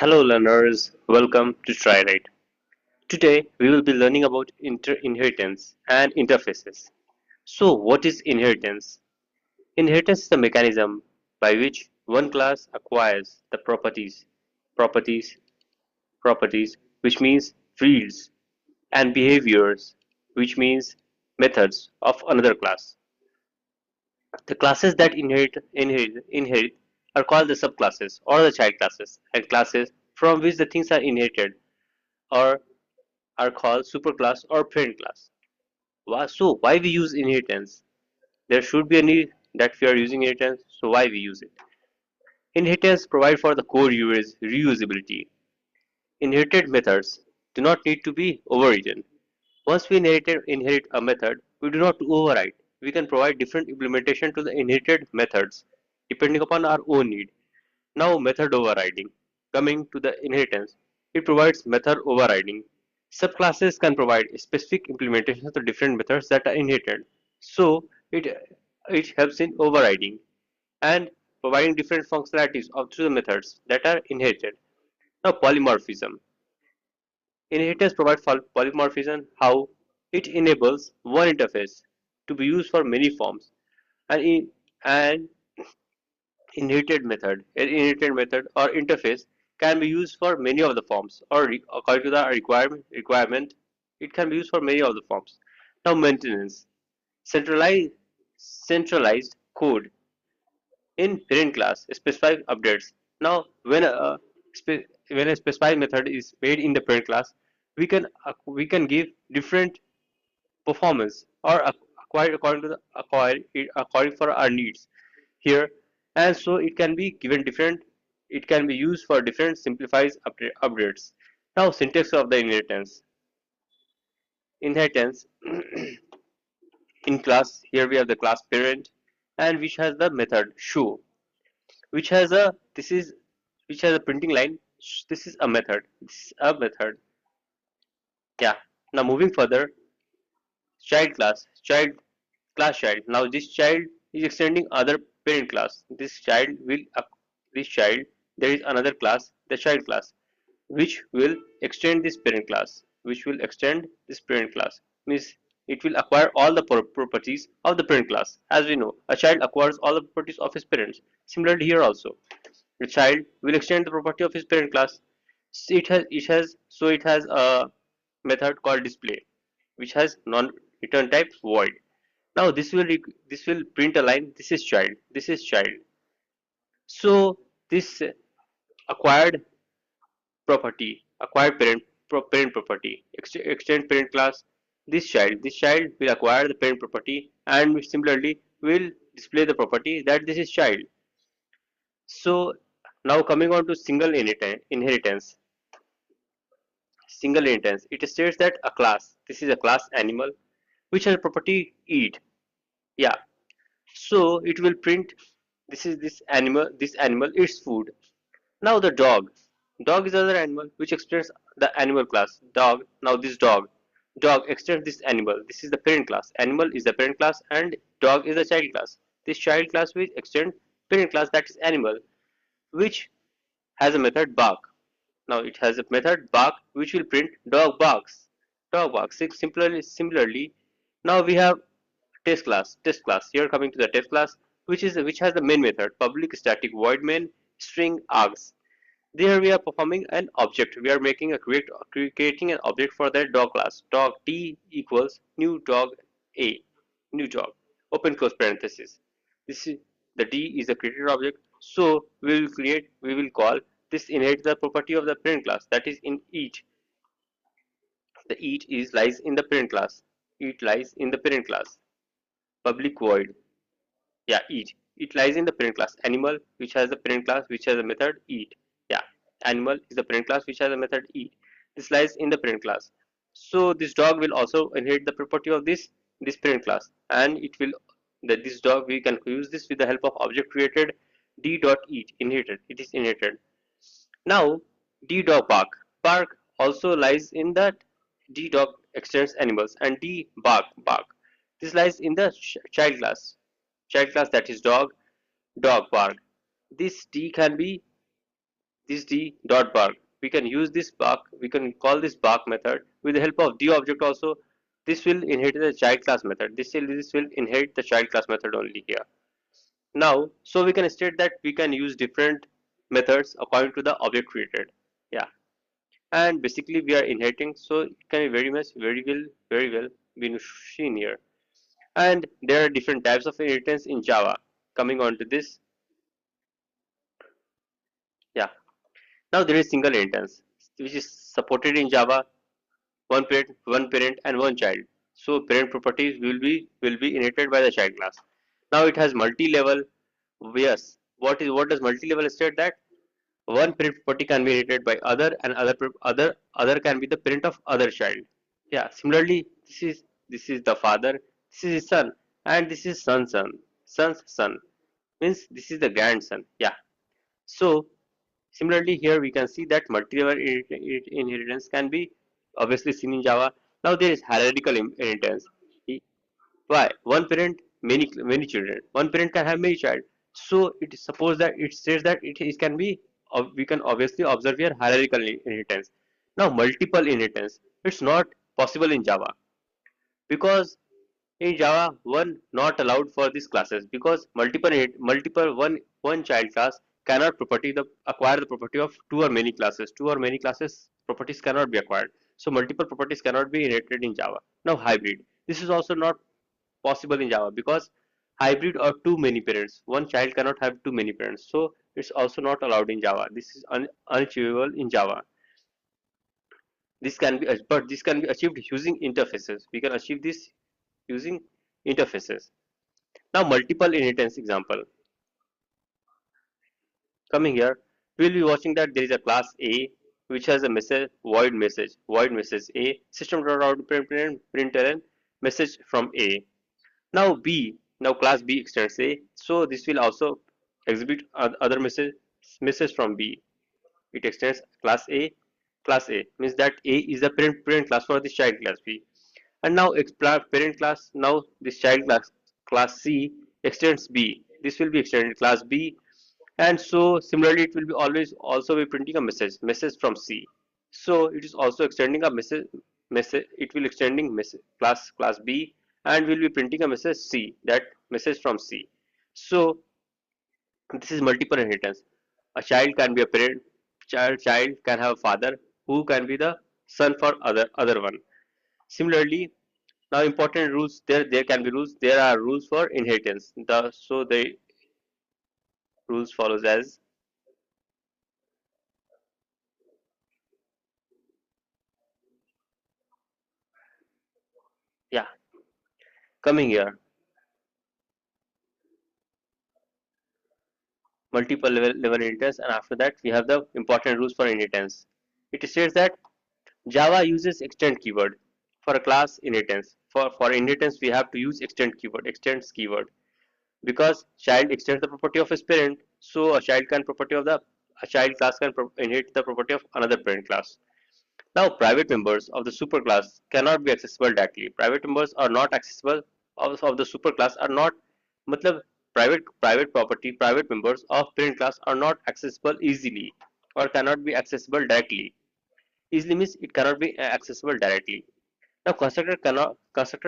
Hello learners, welcome to TryWrite. Today we will be learning about inheritance and interfaces. So what is inheritance? Inheritance is the mechanism by which one class acquires the properties, properties, which means fields, and behaviors, which means methods of another class. The classes that inherit are called the subclasses or the child classes, and classes from which the things are inherited or are called superclass or parent class. So why we use inheritance? There should be a need that we are using inheritance, so why we use it? Inheritance provide for the core reusability. Inherited methods do not need to be overridden. Once we inherit a method, we do not override. We can provide different implementation to the inherited methods depending upon our own need. Now method overriding. Coming to the inheritance, it provides method overriding. Subclasses can provide specific implementations to different methods that are inherited. So it helps in overriding and providing different functionalities of to the methods that are inherited. Now polymorphism. Inheritance provides polymorphism how it enables one interface to be used for many forms and and inherited method or interface can be used for many of the forms or according to the requirement it can be used for many of the forms. Now maintenance. Centralized code in parent class specify updates. Now when a specified method is made in the parent class, we can give different performance or acquire according to according for our needs here, and so it can be given different, it can be used for different simplifies updates. Now syntax of the inheritance in class, here we have the class parent and which has the method show, which has a this is which has a printing line. This is a method, yeah. Now moving further, child class. Now this child is extending other parent class. This child, there is another class, the child class, which will extend this parent class, means it will acquire all the properties of the parent class. As we know, a child acquires all the properties of his parents. Similarly here also, the child will extend the property of his parent class. It has a method called display, which has non-return type void. Now this will print a line. This is child. This is child. So this acquired acquired parent property, extend parent class. This child will acquire the parent property and similarly will display the property that this is child. So now coming on to inheritance. Single inheritance. It states that a class. This is a class animal which has property eat. Yeah. So it will print this animal eats food. Now the dog. Dog is another animal which extends the animal class. Dog. Now this dog. Dog extends this animal. This is the parent class. Animal is the parent class and dog is the child class. This child class will extend parent class, that is animal, which has a method bark. Now it has a method bark which will print dog barks. Dog barks. Similarly, now we have test class. Here coming to the test class, which has the main method public static void main string args. There we are performing an object. We are making a creating an object for that dog class. Dog t equals new dog a, new dog. Open close parenthesis. This is the d is a created object. So we will call this inherit the property of the parent class, that is in eat. The eat is lies in the parent class. Eat lies in the parent class. Public void. Yeah, eat. It lies in the parent class. Animal, which has the parent class, which has a method eat. Yeah, animal is the parent class, which has a method eat. This lies in the parent class. So this dog will also inherit the property of this parent class, and it will that this dog we can use this with the help of object created d dot eat inherited. It is inherited. Now d dog bark. Bark also lies in that d dog extends animals and d bark. This lies in the child class. Child class, that is dog bark. This D can be this d dot bark. We can use this bark, we can call this bark method with the help of d object also. This will inherit the child class method. This will inherit the child class method only here. Now, so we can state that we can use different methods according to the object created. Yeah, and basically we are inheriting, so it can be very well be seen here. And there are different types of inheritance in Java. Coming on to this, yeah. Now there is single inheritance, which is supported in Java. One parent, and one child. So parent properties will be inherited by the child class. Now it has multi-level. Yes. What does multi-level state that? One parent property can be inherited by other, and other can be the parent of other child. Yeah. Similarly, this is the father, this is his son, and this is son's son. Means this is the grandson. Yeah. So similarly, here we can see that multi-level inheritance can be obviously seen in Java. Now there is hierarchical inheritance. Why? One parent, many children. One parent can have many child. So it is suppose that it says that it can be, we can obviously observe here hierarchical inheritance. Now multiple inheritance, it's not possible in Java, because in Java one not allowed for these classes, because multiple one child class cannot acquire the property of two or many classes. Two or many classes properties cannot be acquired. So multiple properties cannot be inherited in Java. Now hybrid. This is also not possible in Java, because hybrid or too many parents. One child cannot have too many parents. So it's also not allowed in Java. This is unachievable in Java. But this can be achieved using interfaces. We can achieve this using interfaces. Now multiple inheritance example. Coming here, we will be watching that there is a class A which has a void message A, system dot out println message from A. Now class B extends A, so this will also exhibit other message from B. It extends class A means that A is the parent class for this child class B. And now parent class, now this child class C extends B. This will be extended class B, and so similarly it will be always also be printing a message from C. So it is also extending a message it will extending message class B, and will be printing a message C, that message from C. So this is multiple inheritance. A child can be a parent, child can have a father who can be the son for other one. Similarly, now important rules, there can be rules, there are rules for inheritance. The rules follows as, yeah, coming here, multiple level inheritance, and after that we have the important rules for inheritance. It states that Java uses extend keyword for a class inheritance. For inheritance we have to use extends keyword, because child extends the property of his parent, so a child class can inherit the property of another parent class. Now, private members of the superclass cannot be accessible directly. Private members are not accessible of the superclass are not, matlab, private members of parent class are not accessible easily, or cannot be accessible directly. Easily means it cannot be accessible directly. Now, constructor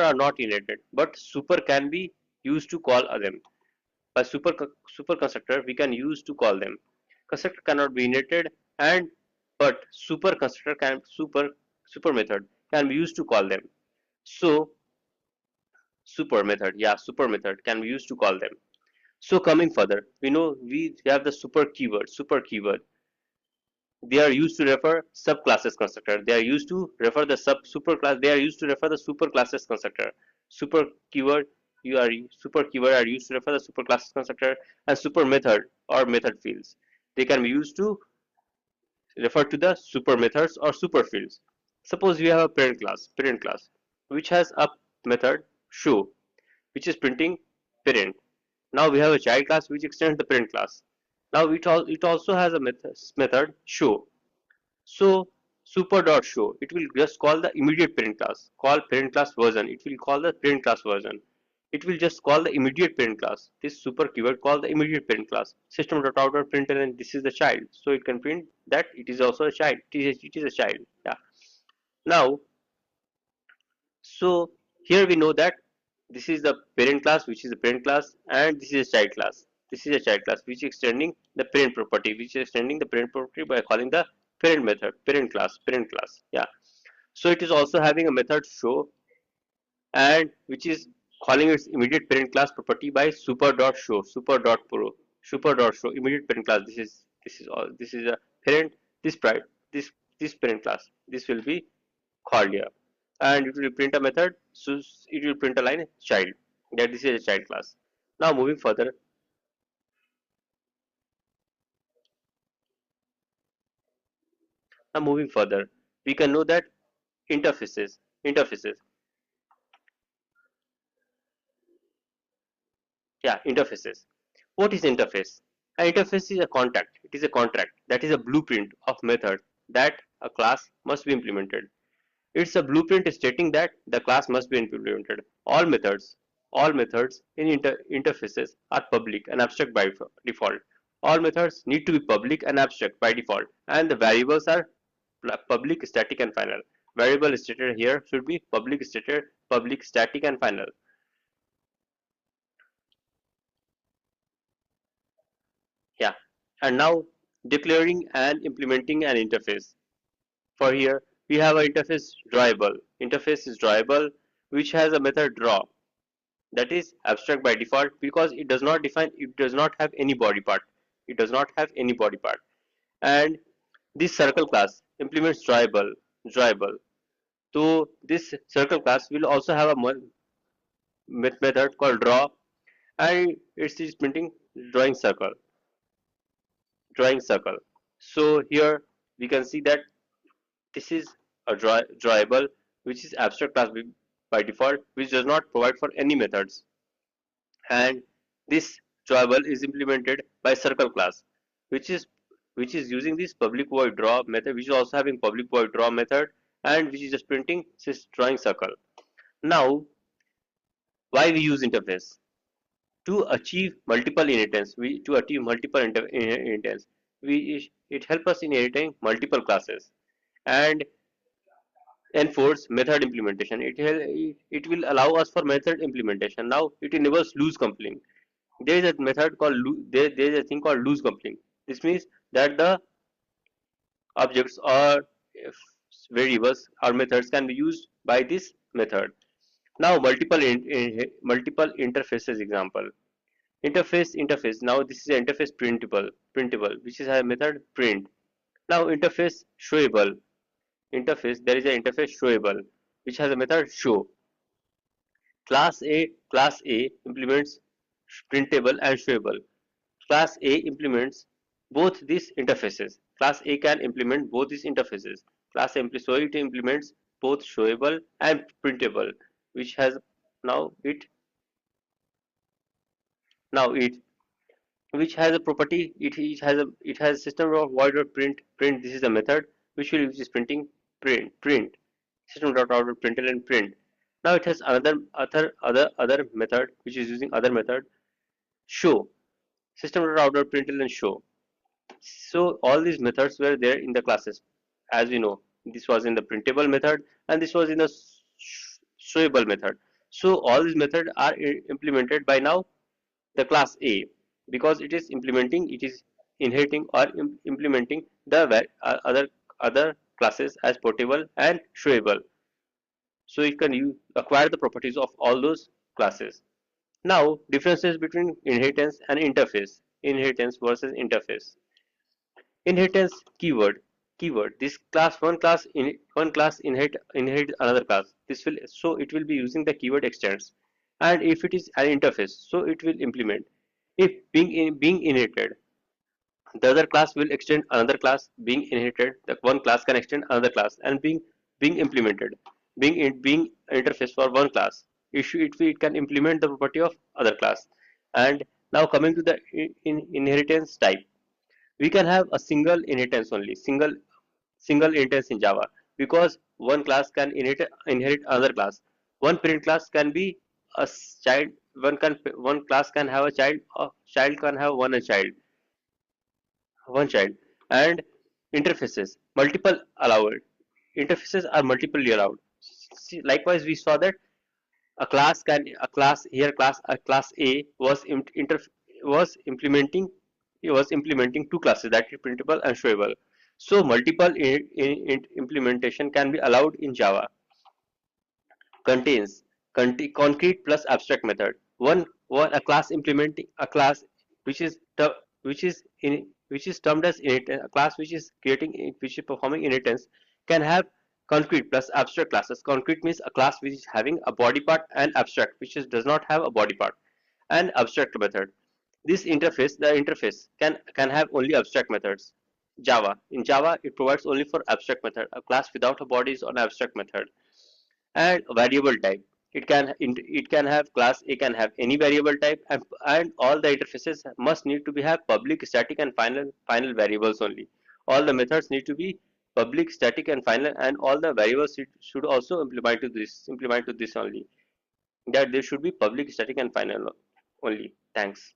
are not inherited, but super can be used to call them. By super constructor we can use to call them. Constructor cannot be inherited, and but super constructor can super method can be used to call them. So super method can be used to call them. So coming further, we know we have the super keyword. They are used to refer subclasses constructor. They are used to refer the superclass. They are used to refer the superclasses constructor. Super keyword super keyword are used to refer the superclasses constructor, and super method or method fields. They can be used to refer to the super methods or super fields. Suppose we have a parent class, which has a method show, which is printing parent. Now we have a child class which extends the parent class. Now it also has a method show. So super dot show, it will just call the immediate parent class, call parent class version. It will call the parent class version. it will just call the immediate parent class. This super keyword call the immediate parent class. System.out.println, this is the child. So it can print that it is also a child. It is a child. Yeah. Now, so here we know that this is the parent class, which is the parent class, and this is a child class. This is a child class, which is extending the parent property, which is extending the parent property by calling the parent method, parent class. Yeah. So it is also having a method show, and which is calling its immediate parent class property by super.show, super.show immediate parent class. This is all. This is a parent. This pride. This parent class. This will be called here, and it will print a method. So it will print a line child. That this is a child class. Now moving further. Now moving further, we can know that interfaces. Yeah, interfaces. What is interface? An interface is a contract. It is a contract that is a blueprint of method that a class must be implemented. It's a blueprint stating that the class must be implemented. All methods in interfaces are public and abstract by default. All methods need to be public and abstract by default, and the variables are public, static, and final. Variable stated here should be public stated, public, static, and final. Yeah, and now declaring and implementing an interface. For here, we have an interface drawable. Interface is drawable, which has a method draw that is abstract by default because it does not have any body part. It does not have any body part. And this circle class implements drawable. So this circle class will also have a method called draw, and it is printing drawing circle, drawing circle. So here we can see that this is a drawable, which is abstract class by default, which does not provide for any methods. And this drawable is implemented by circle class, which is using this public void draw method, which is also having public void draw method, and which is just printing this drawing circle. Now, why we use interface? To achieve multiple inheritance, it helps us in inheriting multiple classes and enforce method implementation. It will allow us for method implementation. Now it enables loose coupling. There is a method called there is a thing called loose coupling. This means that the objects or variables or methods can be used by this method. Now multiple interfaces example. Interface. Now this is an interface printable, which is a method print. Now interface showable. There is an interface showable, which has a method show. Class A implements printable and showable. Class A implements both these interfaces. Class A can implement both these interfaces. So it implements both showable and printable, which has now it now it which has a property. It has system of void dot print. This is a method which is printing print system dot out dot println and print. Now it has other method which is using other method show system dot out dot println and show. So all these methods were there in the classes. As we know, this was in the printable method and this was in the showable method. So all these methods are implemented by now the class A because it is inheriting or implementing the other classes as portable and showable. So you can acquire the properties of all those classes. Now differences between inheritance and interface. Inheritance versus interface. Inheritance keyword. This one class inherit another class. This will so it will be using the keyword extends, and if it is an interface, so it will implement. If being inherited, the other class will extend another class. Being inherited, the one class can extend another class, and being implemented, being interface for one class. It can implement the property of other class. And now coming to the inheritance type, we can have a single inheritance only, single inheritance in Java because one class can inherit another class. One parent class can be a child, one class can have a child, a child can have one child. And interfaces, multiple allowed. Interfaces are multiply allowed. See, likewise, we saw that a class A was was implementing was implementing two classes, that is printable and showable. So multiple implementation can be allowed in Java. Contains concrete plus abstract method. One a class implementing a class which is which is termed as inheritance. A class which is which is performing inheritance can have concrete plus abstract classes. Concrete means a class which is having a body part, and abstract which is does not have a body part. And abstract method. This interface, the interface can have only abstract methods. Java. In Java, it provides only for abstract method. A class without a body is an abstract method. And variable type, it can have class A can have any variable type, and all the interfaces must need to be have public, static, and final variables only. All the methods need to be public, static, and final, and all the variables should also implement to this only, that they should be public, static, and final only. Thanks.